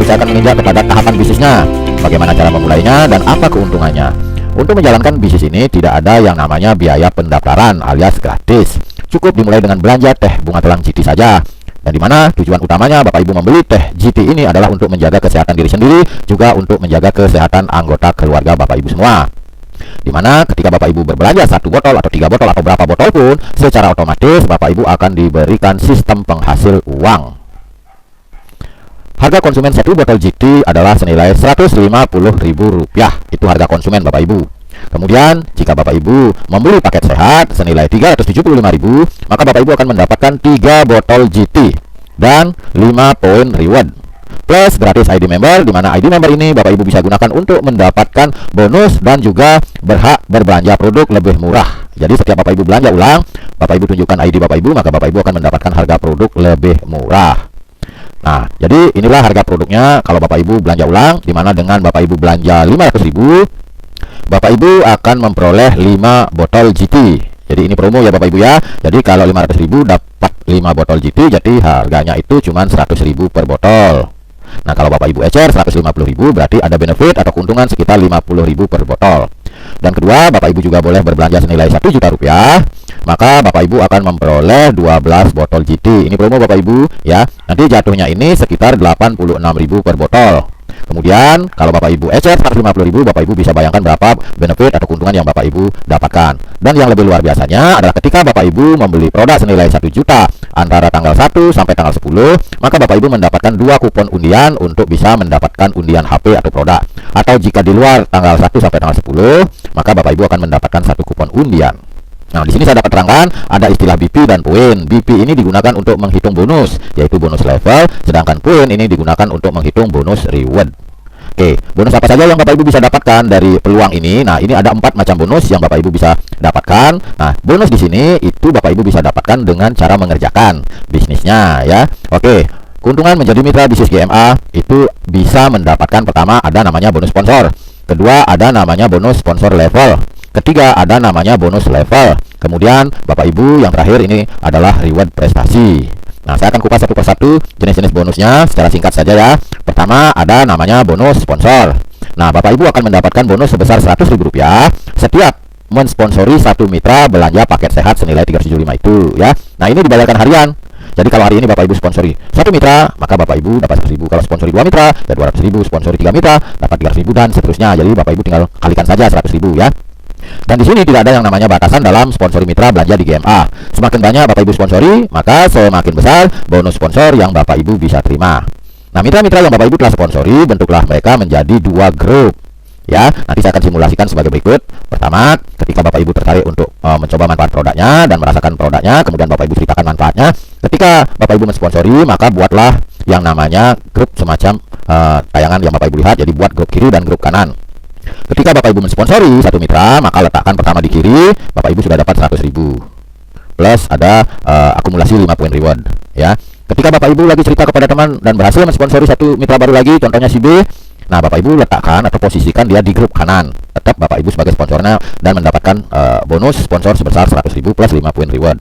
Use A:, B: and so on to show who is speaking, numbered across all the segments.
A: saya akan menginjak kepada tahapan bisnisnya. Bagaimana cara memulainya dan apa keuntungannya. Untuk menjalankan bisnis ini tidak ada yang namanya biaya pendaftaran alias gratis. Cukup dimulai dengan belanja teh bunga telang GT saja. Dan dimana tujuan utamanya Bapak Ibu membeli teh GT ini adalah untuk menjaga kesehatan diri sendiri, juga untuk menjaga kesehatan anggota keluarga Bapak Ibu semua. Dimana ketika Bapak Ibu berbelanja 1 botol atau 3 botol atau berapa botol pun, secara otomatis Bapak Ibu akan diberikan sistem penghasil uang. Harga konsumen 1 botol GT adalah senilai Rp150.000. Itu harga konsumen Bapak Ibu. Kemudian jika Bapak Ibu membeli paket sehat senilai Rp375.000, maka Bapak Ibu akan mendapatkan 3 botol GT dan 5 poin reward plus gratis ID member, di mana ID member ini Bapak Ibu bisa gunakan untuk mendapatkan bonus dan juga berhak berbelanja produk lebih murah. Jadi setiap Bapak Ibu belanja ulang, Bapak Ibu tunjukkan ID Bapak Ibu, maka Bapak Ibu akan mendapatkan harga produk lebih murah. Nah, jadi inilah harga produknya kalau Bapak Ibu belanja ulang, di mana dengan Bapak Ibu belanja Rp500.000, Bapak Ibu akan memperoleh 5 botol GT. Jadi ini promo ya Bapak Ibu ya. Jadi kalau Rp500.000 dapat 5 botol GT, jadi harganya itu cuma Rp100.000 per botol. Nah, kalau Bapak Ibu ecer Rp150.000, berarti ada benefit atau keuntungan sekitar Rp50.000 per botol. Dan kedua, Bapak Ibu juga boleh berbelanja senilai Rp1 juta, maka Bapak Ibu akan memperoleh 12 botol GT. Ini promo Bapak Ibu ya. Nanti jatuhnya ini sekitar Rp86.000 per botol. Kemudian kalau Bapak Ibu ecer Rp150.000, Bapak Ibu bisa bayangkan berapa benefit atau keuntungan yang Bapak Ibu dapatkan. Dan yang lebih luar biasanya adalah ketika Bapak Ibu membeli produk senilai Rp1 juta antara tanggal 1 sampai tanggal 10, maka Bapak Ibu mendapatkan 2 kupon undian untuk bisa mendapatkan undian HP atau produk. Atau jika di luar tanggal 1 sampai tanggal 10, maka Bapak Ibu akan mendapatkan 1 kupon undian. Nah, di sini saya dapat terangkan ada istilah BP dan poin. BP ini digunakan untuk menghitung bonus, yaitu bonus level, sedangkan poin ini digunakan untuk menghitung bonus reward. Oke, bonus apa saja yang Bapak Ibu bisa dapatkan dari peluang ini? Nah, ini ada 4 macam bonus yang Bapak Ibu bisa dapatkan. Nah, bonus di sini itu Bapak Ibu bisa dapatkan dengan cara mengerjakan bisnisnya ya. Oke, keuntungan menjadi mitra bisnis GMA itu bisa mendapatkan, pertama ada namanya bonus sponsor. Kedua ada namanya bonus sponsor level. Ketiga ada namanya bonus level. Kemudian Bapak Ibu yang terakhir ini adalah reward prestasi. Nah, saya akan kupas satu persatu jenis-jenis bonusnya secara singkat saja ya. Pertama ada namanya bonus sponsor. Nah, Bapak Ibu akan mendapatkan bonus sebesar Rp100.000 setiap mensponsori 1 mitra belanja paket sehat senilai 375 itu ya. Nah, ini dibayarkan harian. Jadi kalau hari ini Bapak Ibu sponsori 1 mitra, maka Bapak Ibu dapat 100.000. Kalau sponsori 2 mitra, ya 200.000. Sponsori 3 mitra, dapat 300.000 dan seterusnya. Jadi Bapak Ibu tinggal kalikan saja 100.000 ya. Dan di sini tidak ada yang namanya batasan dalam sponsori mitra belanja di GMA. Semakin banyak Bapak Ibu sponsori, maka semakin besar bonus sponsor yang Bapak Ibu bisa terima. Nah, mitra-mitra yang Bapak Ibu telah sponsori, bentuklah mereka menjadi 2 grup. Ya, nanti saya akan simulasikan sebagai berikut. Pertama, ketika Bapak Ibu tertarik untuk mencoba manfaat produknya dan merasakan produknya, kemudian Bapak Ibu ceritakan manfaatnya. Ketika Bapak Ibu mensponsori, maka buatlah yang namanya grup semacam tayangan yang Bapak Ibu lihat. Jadi buat grup kiri dan grup kanan. Ketika Bapak Ibu mensponsori 1 mitra, maka letakkan pertama di kiri, Bapak Ibu sudah dapat 100.000 plus ada akumulasi 5 poin reward ya. Ketika Bapak Ibu lagi cerita kepada teman dan berhasil mensponsori 1 mitra baru lagi, contohnya si B, nah Bapak Ibu letakkan atau posisikan dia di grup kanan. Tetap Bapak Ibu sebagai sponsornya dan mendapatkan bonus sponsor sebesar 100.000 plus 5 poin reward.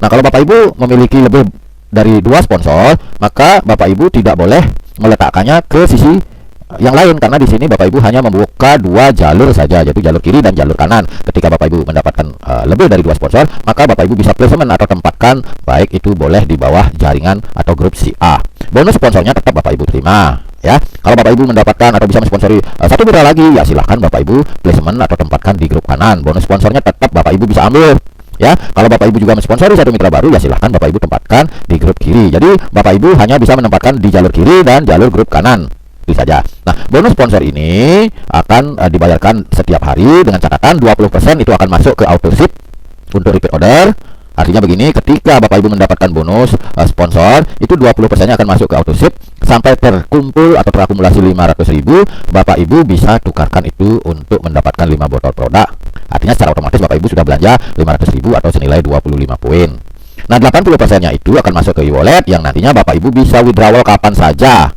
A: Nah, kalau Bapak Ibu memiliki lebih dari 2 sponsor, maka Bapak Ibu tidak boleh meletakkannya ke sisi yang lain, karena di sini Bapak Ibu hanya membuka 2 jalur saja, yaitu jalur kiri dan jalur kanan. Ketika Bapak Ibu mendapatkan lebih dari 2 sponsor, maka Bapak Ibu bisa placement atau tempatkan, baik itu boleh di bawah jaringan atau grup si A. Bonus sponsornya tetap Bapak Ibu terima ya. Kalau Bapak Ibu mendapatkan atau bisa mensponsori 1 mitra lagi, ya silahkan Bapak Ibu placement atau tempatkan di grup kanan. Bonus sponsornya tetap Bapak Ibu bisa ambil ya. Kalau Bapak Ibu juga mensponsori 1 mitra baru, ya silahkan Bapak Ibu tempatkan di grup kiri. Jadi Bapak Ibu hanya bisa menempatkan di jalur kiri dan jalur grup kanan saja. Nah, bonus sponsor ini akan dibayarkan setiap hari dengan catatan 20% itu akan masuk ke auto ship untuk repeat order. Artinya begini, ketika Bapak Ibu mendapatkan bonus sponsor, itu 20%-nya akan masuk ke auto ship sampai terkumpul atau terakumulasi 500.000, Bapak Ibu bisa tukarkan itu untuk mendapatkan 5 botol produk. Artinya secara otomatis Bapak Ibu sudah belanja 500.000 atau senilai 25 poin. Nah, 80%-nya itu akan masuk ke e-wallet yang nantinya Bapak Ibu bisa withdrawal kapan saja.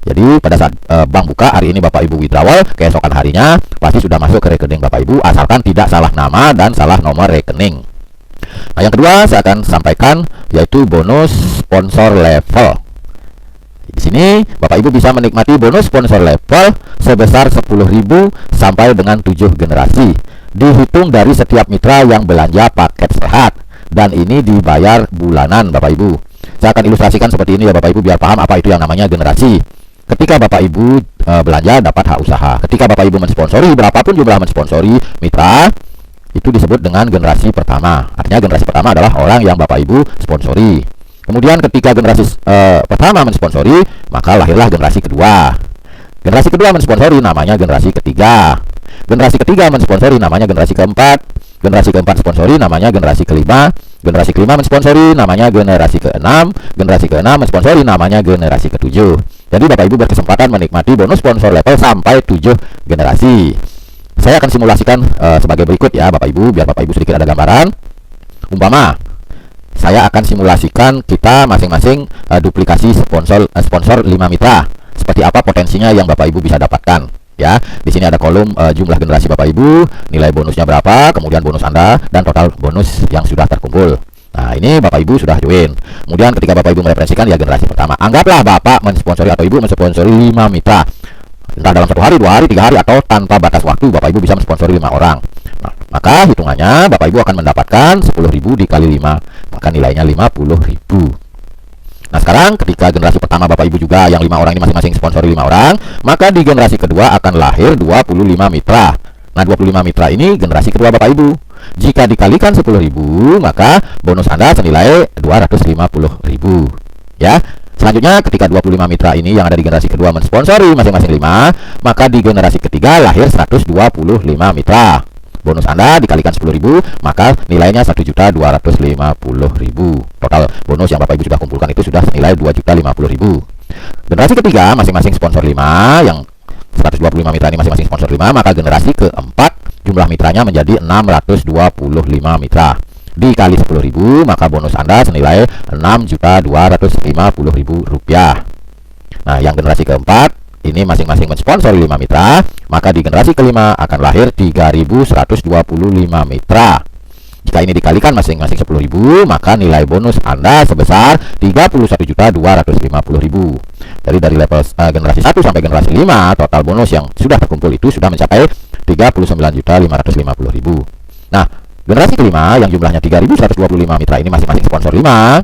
A: Jadi pada saat bank buka hari ini Bapak Ibu withdrawal, keesokan harinya pasti sudah masuk ke rekening Bapak Ibu, asalkan tidak salah nama dan salah nomor rekening. Nah, yang kedua saya akan sampaikan yaitu bonus sponsor level. Di sini Bapak Ibu bisa menikmati bonus sponsor level sebesar 10.000 sampai dengan 7 generasi. Dihitung dari setiap mitra yang belanja paket sehat, dan ini dibayar bulanan Bapak Ibu. Saya akan ilustrasikan seperti ini ya Bapak Ibu, biar paham apa itu yang namanya generasi. Ketika Bapak Ibu belanja dapat hak usaha. Ketika Bapak Ibu mensponsori, berapapun jumlah mensponsori mitra, itu disebut dengan generasi pertama. Artinya generasi pertama adalah orang yang Bapak Ibu sponsori. Kemudian ketika generasi pertama mensponsori, maka lahirlah generasi kedua. Generasi kedua mensponsori, namanya generasi ketiga. Generasi ketiga mensponsori, namanya generasi keempat. Generasi keempat sponsori, namanya generasi kelima. Generasi kelima mensponsori, namanya generasi keenam. Generasi keenam mensponsori, namanya generasi ketujuh. Jadi Bapak Ibu berkesempatan menikmati bonus sponsor level sampai 7 generasi. Saya akan simulasikan sebagai berikut ya Bapak Ibu, biar Bapak Ibu sedikit ada gambaran. Umpama saya akan simulasikan kita masing-masing duplikasi sponsor 5 mitra. Seperti apa potensinya yang Bapak Ibu bisa dapatkan ya. Di sini ada kolom jumlah generasi Bapak Ibu, nilai bonusnya berapa, kemudian bonus Anda, dan total bonus yang sudah terkumpul. Nah, ini Bapak Ibu sudah join. Kemudian ketika Bapak Ibu mereferensikan ya generasi pertama. Anggaplah Bapak mensponsori atau Ibu mensponsori 5 mitra. Entah dalam 1 hari, 2 hari, 3 hari, atau tanpa batas waktu Bapak Ibu bisa mensponsori 5 orang. Nah, maka hitungannya Bapak Ibu akan mendapatkan 10.000 dikali 5, maka nilainya 50.000. Nah, sekarang ketika generasi pertama Bapak Ibu juga yang 5 orang ini masing-masing sponsori 5 orang, maka di generasi kedua akan lahir 25 mitra. Nah, 25 mitra ini generasi kedua Bapak Ibu. Jika dikalikan 10.000, maka bonus Anda senilai 250.000. Ya. Selanjutnya ketika 25 mitra ini yang ada di generasi kedua mensponsori masing-masing 5, maka di generasi ketiga lahir 125 mitra. Bonus Anda dikalikan 10.000, maka nilainya 1.250.000. Total bonus yang Bapak Ibu sudah kumpulkan itu sudah senilai 2.050.000. Generasi ketiga masing-masing sponsor 5, yang 125 mitra ini masing-masing sponsor 5, maka generasi keempat jumlah mitranya menjadi 625 mitra. Dikali 10.000, maka bonus Anda senilai 6.250.000 rupiah. Nah, yang generasi keempat ini masing-masing mensponsori 5 mitra, maka di generasi kelima akan lahir 3.125 mitra. Jika ini dikalikan masing-masing 10.000, maka nilai bonus Anda sebesar 31.250.000. Jadi dari level generasi 1 sampai generasi 5, total bonus yang sudah terkumpul itu sudah mencapai 39.550.000. Nah, generasi kelima yang jumlahnya 3.125 mitra ini masing-masing sponsor 5,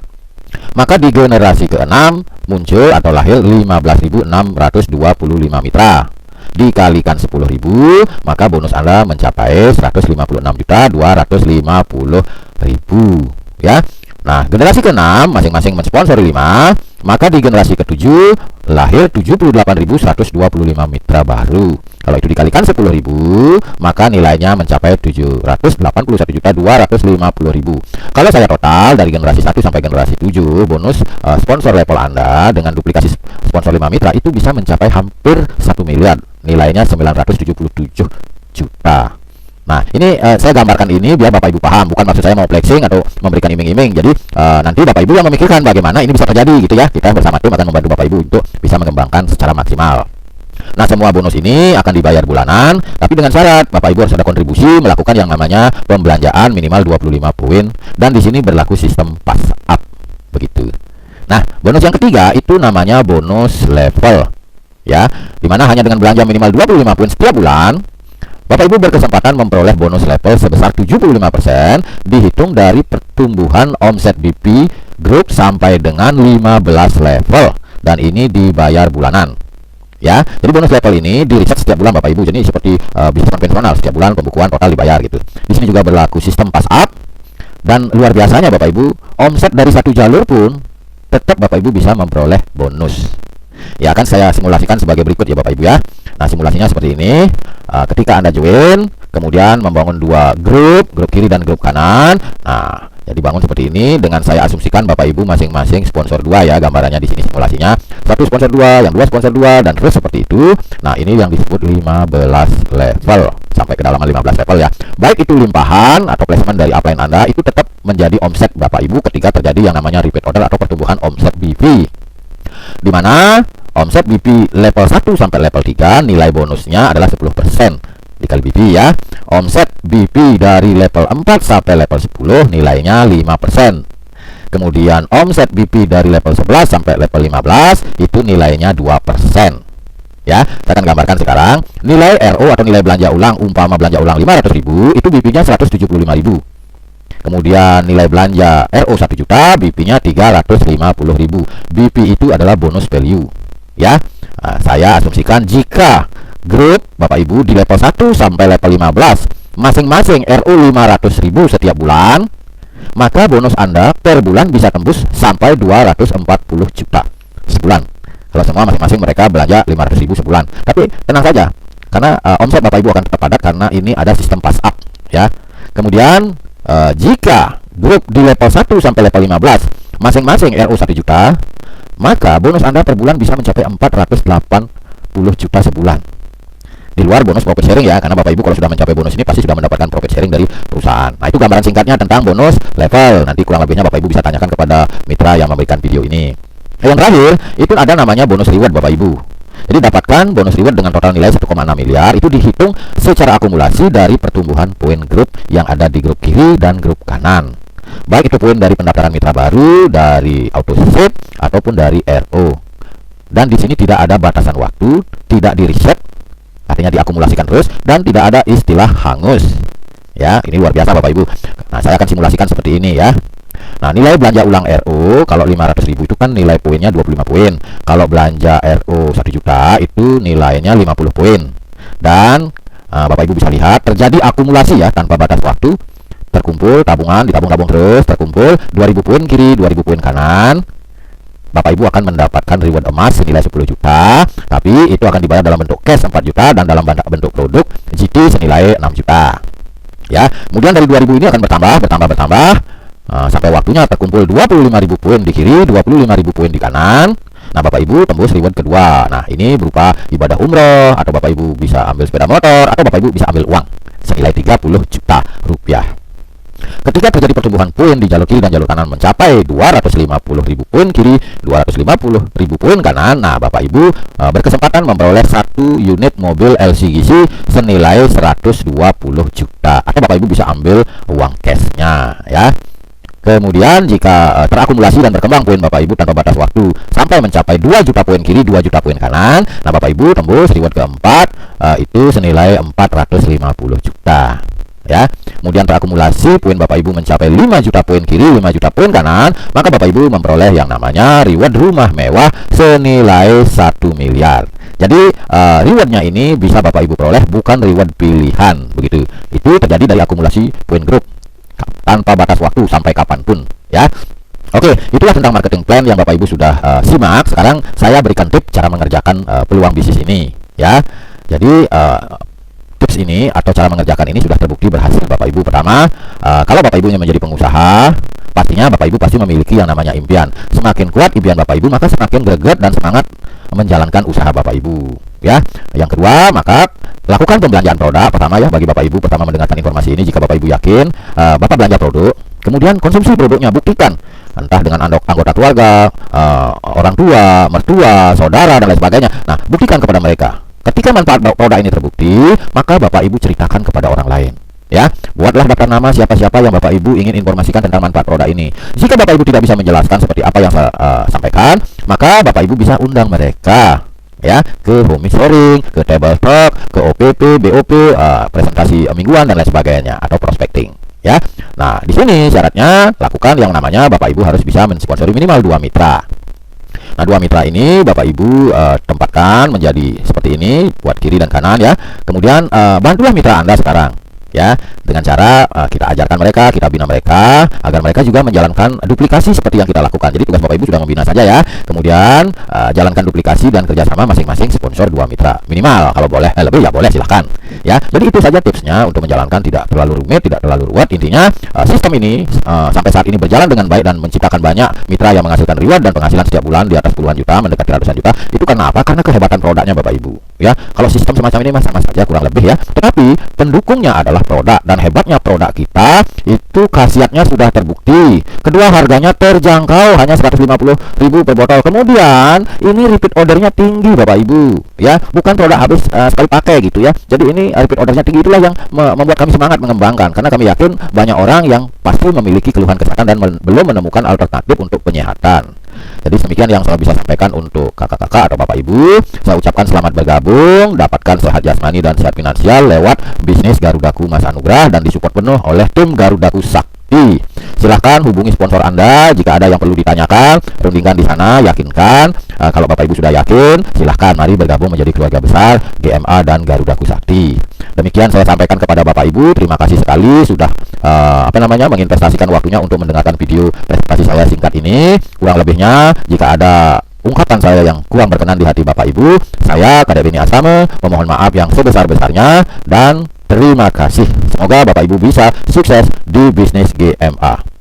A: maka di generasi keenam muncul atau lahir 15.625 mitra. Dikalikan 10.000, maka bonus Anda mencapai 156.250.000 ya. Nah, generasi ke-6 masing-masing mensponsori 5, maka di generasi ke-7 lahir 78.125 mitra baru. Kalau itu dikalikan 10.000, maka nilainya mencapai 781.250.000. Kalau saya total dari generasi 1 sampai generasi 7, bonus sponsor level Anda dengan duplikasi sponsor 5 mitra itu bisa mencapai hampir 1 miliar. Nilainya 977 juta. Nah, ini saya gambarkan ini biar Bapak Ibu paham, bukan maksud saya mau flexing atau memberikan iming-iming. Jadi nanti Bapak Ibu yang memikirkan bagaimana ini bisa terjadi gitu ya. Kita bersama tim akan membantu Bapak Ibu untuk bisa mengembangkan secara maksimal. Nah, semua bonus ini akan dibayar bulanan, tapi dengan syarat Bapak Ibu harus ada kontribusi melakukan yang namanya pembelanjaan minimal 25 poin, dan di sini berlaku sistem pass up begitu. Nah, bonus yang ketiga itu namanya bonus level. Ya, dimana hanya dengan belanja minimal 25 poin setiap bulan, Bapak Ibu berkesempatan memperoleh bonus level sebesar 75% dihitung dari pertumbuhan omset BP Group sampai dengan 15 level, dan ini dibayar bulanan. Ya, jadi bonus level ini di reset setiap bulan Bapak Ibu. Jadi seperti bisnis konvensional, setiap bulan pembukuan total dibayar gitu. Di sini juga berlaku sistem pass up, dan luar biasanya Bapak Ibu, omset dari satu jalur pun tetap Bapak Ibu bisa memperoleh bonus. Ya, akan saya simulasikan sebagai berikut ya Bapak Ibu ya. Nah, simulasinya seperti ini. Ketika Anda join, kemudian membangun 2 grup kiri dan grup kanan. Nah, jadi bangun seperti ini dengan saya asumsikan Bapak Ibu masing-masing sponsor 2 ya, gambarannya di sini simulasinya. Satu sponsor 2, yang 2 sponsor 2, dan terus seperti itu. Nah, ini yang disebut 15 level sampai kedalaman 15 level ya. Baik itu limpahan atau placement dari upline Anda, itu tetap menjadi omset Bapak Ibu ketika terjadi yang namanya repeat order atau pertumbuhan omset BP. Di mana omset BP level 1 sampai level 3 nilai bonusnya adalah 10% dikali BP ya. Omset BP dari level 4 sampai level 10 nilainya 5%. Kemudian omset BP dari level 11 sampai level 15 itu nilainya 2%. Ya, saya akan gambarkan sekarang nilai RO atau nilai belanja ulang, umpama belanja ulang 500.000, itu BP-nya 175.000. Kemudian nilai belanja RO 1 juta, BP-nya 350.000. BP itu adalah bonus value. Ya, saya asumsikan jika grup Bapak Ibu di level 1 sampai level 15 masing-masing RO 500.000 setiap bulan, maka bonus Anda per bulan bisa tembus sampai 240 juta sebulan. Kalau semua masing-masing mereka belanja 500.000 sebulan. Tapi tenang saja, karena omset Bapak Ibu akan tetap padat karena ini ada sistem pass up, ya. Kemudian jika grup di level 1 sampai level 15 masing-masing RO 1 juta, maka bonus Anda per bulan bisa mencapai 480 juta sebulan. Di luar bonus profit sharing, ya, karena Bapak Ibu kalau sudah mencapai bonus ini pasti sudah mendapatkan profit sharing dari perusahaan. Nah, itu gambaran singkatnya tentang bonus level. Nanti kurang lebihnya Bapak Ibu bisa tanyakan kepada mitra yang memberikan video ini. Yang terakhir, itu ada namanya bonus reward Bapak Ibu. Jadi dapatkan bonus reward dengan total nilai 1,6 miliar, itu dihitung secara akumulasi dari pertumbuhan poin grup yang ada di grup kiri dan grup kanan. Baik itu poin dari pendaftaran mitra baru, dari auto save, ataupun dari RO. Dan di sini tidak ada batasan waktu, tidak di reset, artinya diakumulasikan terus, dan tidak ada istilah hangus. Ya, ini luar biasa Bapak Ibu. Nah, saya akan simulasikan seperti ini, ya. Nah, nilai belanja ulang RO kalau 500.000 itu kan nilai poinnya 25 poin. Kalau belanja RO 1 juta itu nilainya 50 poin. Dan Bapak Ibu bisa lihat terjadi akumulasi, ya, tanpa batas waktu. Terkumpul tabungan, ditabung-tabung terus, terkumpul 2000 poin kiri, 2000 poin kanan. Bapak Ibu akan mendapatkan reward emas senilai 10 juta, tapi itu akan dibayar dalam bentuk cash 4 juta dan dalam bentuk produk GT senilai 6 juta. Ya, kemudian dari 2000 ini akan bertambah sampai waktunya terkumpul 25.000 poin di kiri, 25.000 poin di kanan. Nah, Bapak Ibu tembus reward kedua. Nah, ini berupa ibadah umroh, atau Bapak Ibu bisa ambil sepeda motor, atau Bapak Ibu bisa ambil uang senilai 30 juta rupiah. Ketika terjadi pertumbuhan poin di jalur kiri dan jalur kanan mencapai 250.000 poin kiri, 250.000 poin kanan, nah Bapak Ibu berkesempatan memperoleh 1 unit mobil LCGC senilai 120 juta, atau Bapak Ibu bisa ambil uang cashnya, ya. Kemudian jika terakumulasi dan berkembang poin Bapak Ibu tanpa batas waktu sampai mencapai 2 juta poin kiri, 2 juta poin kanan, nah Bapak Ibu tembus reward keempat, itu senilai 450 juta. Ya, kemudian terakumulasi poin Bapak Ibu mencapai 5 juta poin kiri, 5 juta poin kanan, maka Bapak Ibu memperoleh yang namanya reward rumah mewah senilai 1 miliar. Jadi rewardnya ini bisa Bapak Ibu peroleh bukan reward pilihan, begitu. Itu terjadi dari akumulasi poin grup tanpa batas waktu sampai kapanpun, ya. Oke, itulah tentang marketing plan yang Bapak Ibu sudah simak. Sekarang saya berikan tips cara mengerjakan peluang bisnis ini, ya. Jadi tips ini atau cara mengerjakan ini sudah terbukti berhasil Bapak Ibu. Pertama, kalau Bapak Ibunya menjadi pengusaha, pastinya Bapak Ibu pasti memiliki yang namanya impian. Semakin kuat impian Bapak Ibu, maka semakin greget dan semangat menjalankan usaha Bapak Ibu, ya. Yang kedua, maka lakukan pembelanjaan produk. Pertama, ya, bagi Bapak Ibu pertama mendengarkan informasi ini, jika Bapak Ibu yakin Bapak belanja produk, kemudian konsumsi produknya, buktikan entah dengan anggota keluarga, orang tua, mertua, saudara, dan lain sebagainya. Nah, buktikan kepada mereka. Ketika manfaat produk ini terbukti, maka Bapak Ibu ceritakan kepada orang lain, ya. Buatlah daftar nama siapa-siapa yang Bapak Ibu ingin informasikan tentang manfaat produk ini. Jika Bapak Ibu tidak bisa menjelaskan seperti apa yang saya sampaikan, maka Bapak Ibu bisa undang mereka, ya, ke home sharing, ke table talk, ke OPP, BOP, presentasi mingguan dan lain sebagainya, atau prospecting, ya. Nah, di sini syaratnya lakukan yang namanya Bapak Ibu harus bisa mensponsori minimal 2 mitra. Nah, 2 mitra ini Bapak Ibu tempatkan menjadi seperti ini, buat kiri dan kanan, ya. Kemudian bantulah mitra Anda sekarang, ya, dengan cara kita ajarkan mereka, kita bina mereka agar mereka juga menjalankan duplikasi seperti yang kita lakukan. Jadi tugas Bapak Ibu sudah membina saja, ya. Kemudian jalankan duplikasi dan kerjasama masing-masing sponsor 2 mitra minimal. Kalau boleh lebih, ya boleh, silahkan, ya. Jadi itu saja tipsnya untuk menjalankan, tidak terlalu rumit, tidak terlalu ruwet. Intinya sistem ini sampai saat ini berjalan dengan baik dan menciptakan banyak mitra yang menghasilkan reward dan penghasilan setiap bulan di atas puluhan juta, mendekati ratusan juta. Itu karena apa? Karena kehebatan produknya Bapak Ibu, ya. Kalau sistem semacam ini sama saja kurang lebih, ya. Tetapi pendukungnya adalah produk, dan hebatnya produk kita itu khasiatnya sudah terbukti. Kedua, harganya terjangkau, hanya 150.000 per botol. Kemudian ini repeat ordernya tinggi Bapak Ibu, ya. Bukan produk habis sekali pakai gitu, ya. Jadi ini repeat ordernya tinggi. Itulah yang membuat kami semangat mengembangkan, karena kami yakin banyak orang yang pasti memiliki keluhan kesehatan dan belum menemukan alternatif untuk penyehatan. Jadi demikian yang saya bisa sampaikan untuk kakak-kakak atau bapak ibu. Saya ucapkan selamat bergabung, dapatkan sehat jasmani dan sehat finansial lewat bisnis Garudaku Mas Anugrah dan disupport penuh oleh tim Garudaku Sakti. Silahkan hubungi sponsor Anda jika ada yang perlu ditanyakan, rundingkan di sana, yakinkan. Kalau bapak ibu sudah yakin, silahkan mari bergabung menjadi keluarga besar GMA dan Garudaku Sakti. Demikian saya sampaikan kepada bapak ibu. Terima kasih sekali sudah menginvestasikan waktunya untuk mendengarkan video presentasi saya singkat ini. Kurang lebihnya, jika ada ungkapan saya yang kurang berkenan di hati bapak ibu, saya Kadek Beni Asrama memohon maaf yang sebesar-besarnya dan terima kasih. Semoga bapak ibu bisa sukses di bisnis GMA.